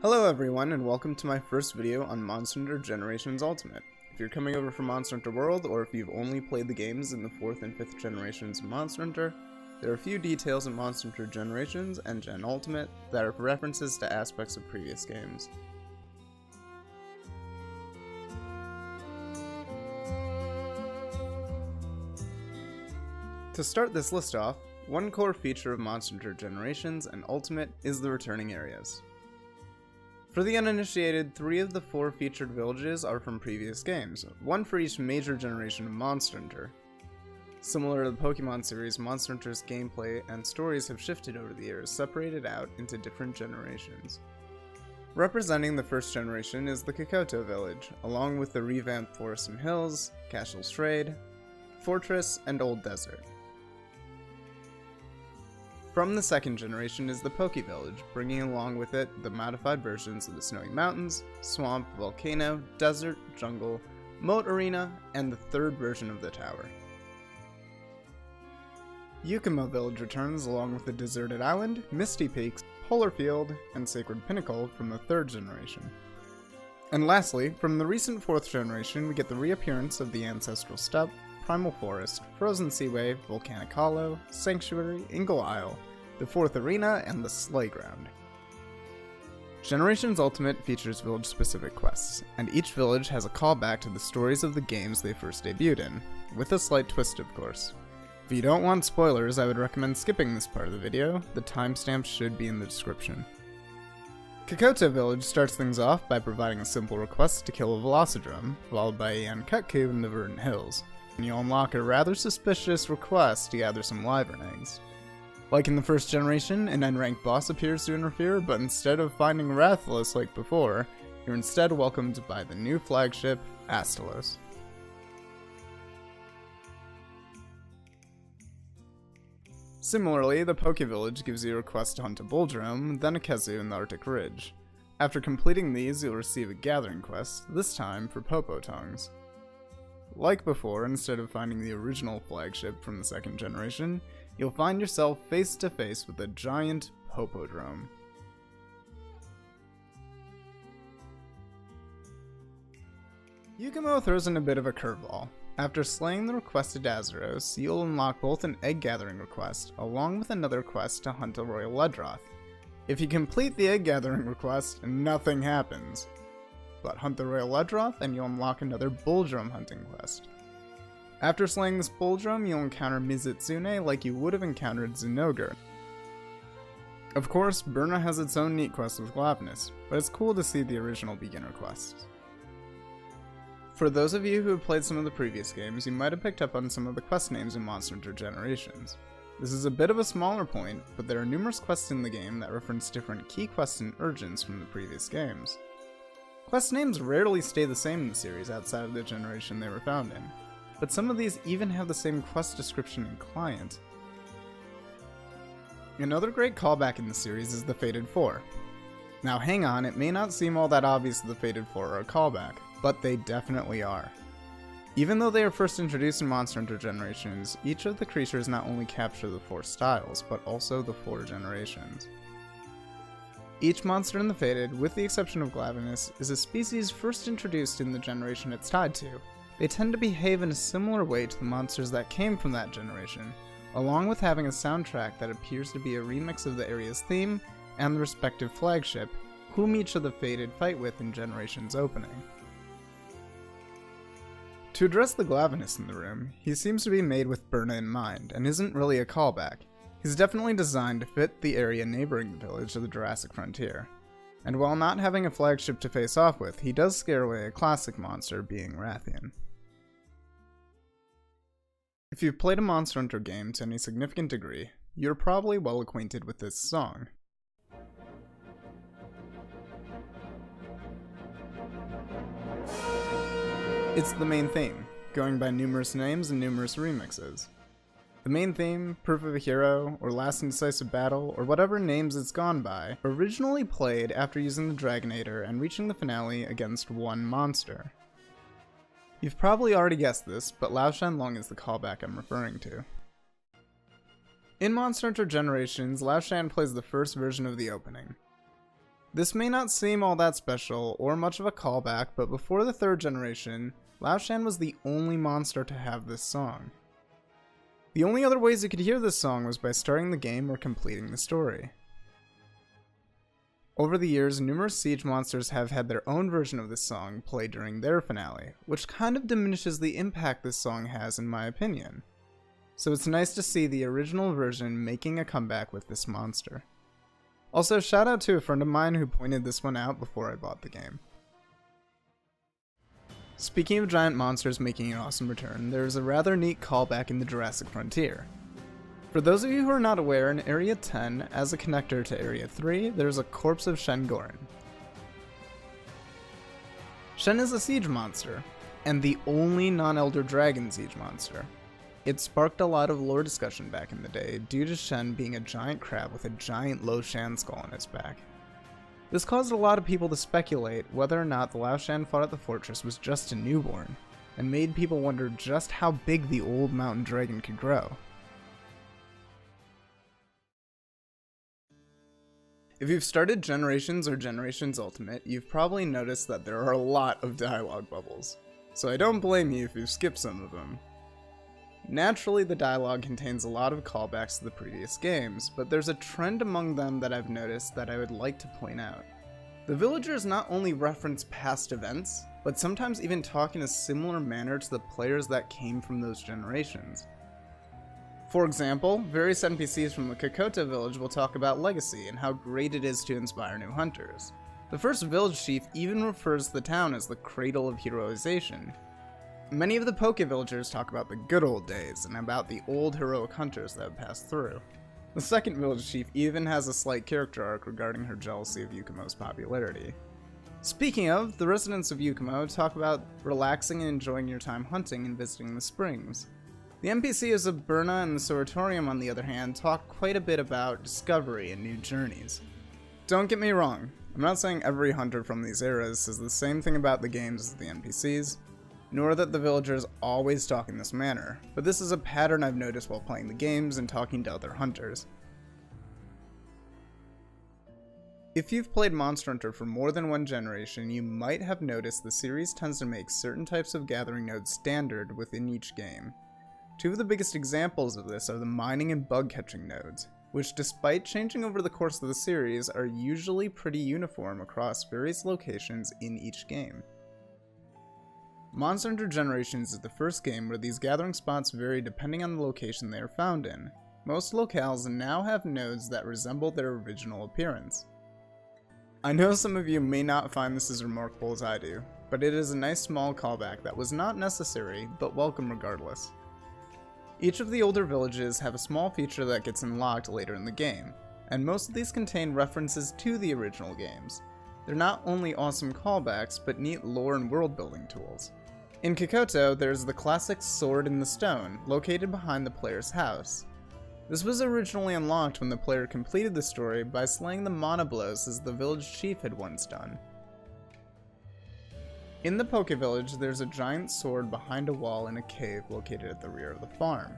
Hello everyone, and welcome to my first video on Monster Hunter Generations Ultimate. If you're coming over from Monster Hunter World, or if you've only played the games in the 4th and 5th generations of Monster Hunter, there are a few details in Monster Hunter Generations and Gen Ultimate that are references to aspects of previous games. To start this list off, one core feature of Monster Hunter Generations and Ultimate is the returning areas. For the uninitiated, 3 of the 4 featured villages are from previous games, one for each major generation of Monster Hunter. Similar to the Pokemon series, Monster Hunter's gameplay and stories have shifted over the years, separated out into different generations. Representing the first generation is the Kokoto village, along with the revamped Forest and Hills, Castle Strade, Fortress, and Old Desert. From the second generation is the Poke Village, bringing along with it the modified versions of the Snowy Mountains, Swamp, Volcano, Desert, Jungle, Moat Arena, and the third version of the tower. Yukumo Village returns along with the Deserted Island, Misty Peaks, Polar Field, and Sacred Pinnacle from the third generation. And lastly, from the recent 4th generation we get the reappearance of the Ancestral Steppe, Primal Forest, Frozen Seaway, Volcanic Hollow, Sanctuary, Ingle Isle, the 4th Arena, and the Slayground. Generations Ultimate features village-specific quests, and each village has a callback to the stories of the games they first debuted in, with a slight twist of course. If you don't want spoilers, I would recommend skipping this part of the video. The timestamps should be in the description. Kokoto Village starts things off by providing a simple request to kill a Velocidrome, followed by a Yankutku in the Verdant Hills. And you'll unlock a rather suspicious request to gather some Wyvern eggs. Like in the first generation, an unranked boss appears to interfere, but instead of finding Rathalos like before, you're instead welcomed by the new flagship, Astalos. Similarly, the Poke Village gives you a request to hunt a Bulldrome, then a Kezu in the Arctic Ridge. After completing these, you'll receive a gathering quest, this time for Popo Tongs. Like before, instead of finding the original flagship from the second generation, you'll find yourself face to face with a giant Popodrome. Yukumo throws in a bit of a curveball. After slaying the requested Azuros, you'll unlock both an egg gathering request, along with another quest to hunt a Royal Ledroth. If you complete the egg gathering request, nothing happens. But hunt the Royal Ledroth and you'll unlock another Bulldrome hunting quest. After slaying this Bulldrome, you'll encounter Mizutsune like you would have encountered Zinogre. Of course, Burna has its own neat quest with Glavenus, but it's cool to see the original beginner quests. For those of you who have played some of the previous games, you might have picked up on some of the quest names in Monster Hunter Generations. This is a bit of a smaller point, but there are numerous quests in the game that reference different key quests and urgents from the previous games. Quest names rarely stay the same in the series outside of the generation they were found in, but some of these even have the same quest description and client. Another great callback in the series is the Fated Four. Now hang on, it may not seem all that obvious that the Fated Four are a callback, but they definitely are. Even though they are first introduced in Monster Hunter Generations, each of the creatures not only capture the 4 styles, but also the 4 generations. Each monster in the Fated, with the exception of Glavenus, is a species first introduced in the generation it's tied to. They tend to behave in a similar way to the monsters that came from that generation, along with having a soundtrack that appears to be a remix of the area's theme and the respective flagship, whom each of the Fated fight with in Generation's opening. To address the Glavenus in the room, he seems to be made with Burna in mind, and isn't really a callback. He's definitely designed to fit the area neighboring the village of the Jurassic frontier. And while not having a flagship to face off with, he does scare away a classic monster, being Rathian. If you've played a Monster Hunter game to any significant degree, you're probably well acquainted with this song. It's the main theme, going by numerous names and numerous remixes. The main theme, Proof of a Hero, or Last Indecisive Battle, or whatever names it's gone by, originally played after using the Dragonator and reaching the finale against one monster. You've probably already guessed this, but Lao Shanlong is the callback I'm referring to. In Monster Hunter Generations, Lao Shan plays the first version of the opening. This may not seem all that special or much of a callback, but before the 3rd generation, Lao Shan was the only monster to have this song. The only other ways you could hear this song was by starting the game or completing the story. Over the years, numerous Siege monsters have had their own version of this song played during their finale, which kind of diminishes the impact this song has in my opinion. So it's nice to see the original version making a comeback with this monster. Also, shout out to a friend of mine who pointed this one out before I bought the game. Speaking of giant monsters making an awesome return, there is a rather neat callback in the Jurassic Frontier. For those of you who are not aware, in Area 10, as a connector to Area 3, there is a corpse of Shen Goren. Shen is a siege monster, and the only non-Elder Dragon siege monster. It sparked a lot of lore discussion back in the day, due to Shen being a giant crab with a giant Lo Shan skull on its back. This caused a lot of people to speculate whether or not the Lao Shan fought at the fortress was just a newborn, and made people wonder just how big the old mountain dragon could grow. If you've started Generations or Generations Ultimate, you've probably noticed that there are a lot of dialogue bubbles, so I don't blame you if you've skipped some of them. Naturally, the dialogue contains a lot of callbacks to the previous games, but there's a trend among them that I've noticed that I would like to point out. The villagers not only reference past events, but sometimes even talk in a similar manner to the players that came from those generations. For example, various NPCs from the Kokoto village will talk about legacy and how great it is to inspire new hunters. The first village chief even refers to the town as the cradle of heroization. Many of the Poke villagers talk about the good old days and about the old heroic hunters that have passed through. The second village chief even has a slight character arc regarding her jealousy of Yukumo's popularity. Speaking of, the residents of Yukumo talk about relaxing and enjoying your time hunting and visiting the springs. The NPCs of Burna and the Sanatorium, on the other hand, talk quite a bit about discovery and new journeys. Don't get me wrong, I'm not saying every hunter from these eras says the same thing about the games as the NPCs, nor that the villagers always talk in this manner, but this is a pattern I've noticed while playing the games and talking to other hunters. If you've played Monster Hunter for more than one generation, you might have noticed the series tends to make certain types of gathering nodes standard within each game. Two of the biggest examples of this are the mining and bug catching nodes, which despite changing over the course of the series are usually pretty uniform across various locations in each game. Monster Hunter Generations is the first game where these gathering spots vary depending on the location they are found in. Most locales now have nodes that resemble their original appearance. I know some of you may not find this as remarkable as I do, but it is a nice small callback that was not necessary, but welcome regardless. Each of the older villages have a small feature that gets unlocked later in the game, and most of these contain references to the original games. They're not only awesome callbacks, but neat lore and world building tools. In Kokoto, there's the classic Sword in the Stone, located behind the player's house. This was originally unlocked when the player completed the story by slaying the Monoblos as the village chief had once done. In the Poke Village, there's a giant sword behind a wall in a cave located at the rear of the farm.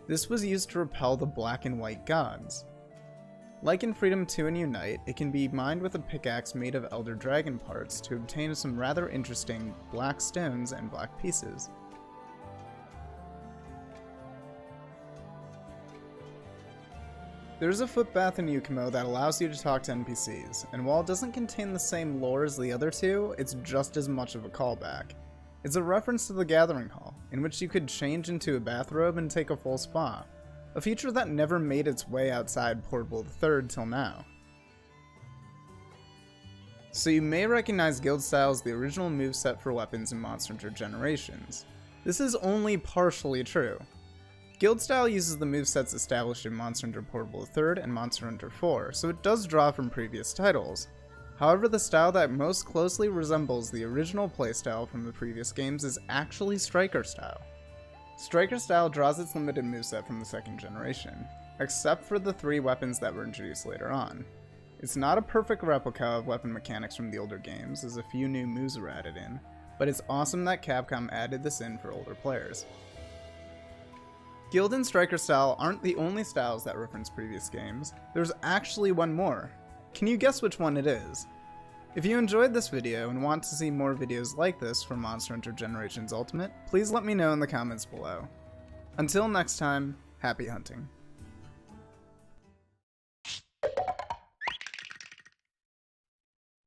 This was used to repel the black and white gods. Like in Freedom 2 and Unite, it can be mined with a pickaxe made of Elder Dragon parts to obtain some rather interesting black stones and black pieces. There's a footpath in Yukumo that allows you to talk to NPCs, and while it doesn't contain the same lore as the other two, it's just as much of a callback. It's a reference to the Gathering Hall, in which you could change into a bathrobe and take a full spa, a feature that never made its way outside Portable III till now. So you may recognize Guild Style as the original moveset for weapons in Monster Hunter Generations. This is only partially true. Guild Style uses the movesets established in Monster Hunter Portable III and Monster Hunter 4, so it does draw from previous titles. However, the style that most closely resembles the original playstyle from the previous games is actually Striker Style. Striker Style draws its limited moveset from the second generation, except for the 3 weapons that were introduced later on. It's not a perfect replica of weapon mechanics from the older games, as a few new moves were added in, but it's awesome that Capcom added this in for older players. Guild and Striker Style aren't the only styles that reference previous games. There's actually one more. Can you guess which one it is? If you enjoyed this video and want to see more videos like this from Monster Hunter Generations Ultimate, please let me know in the comments below. Until next time, happy hunting.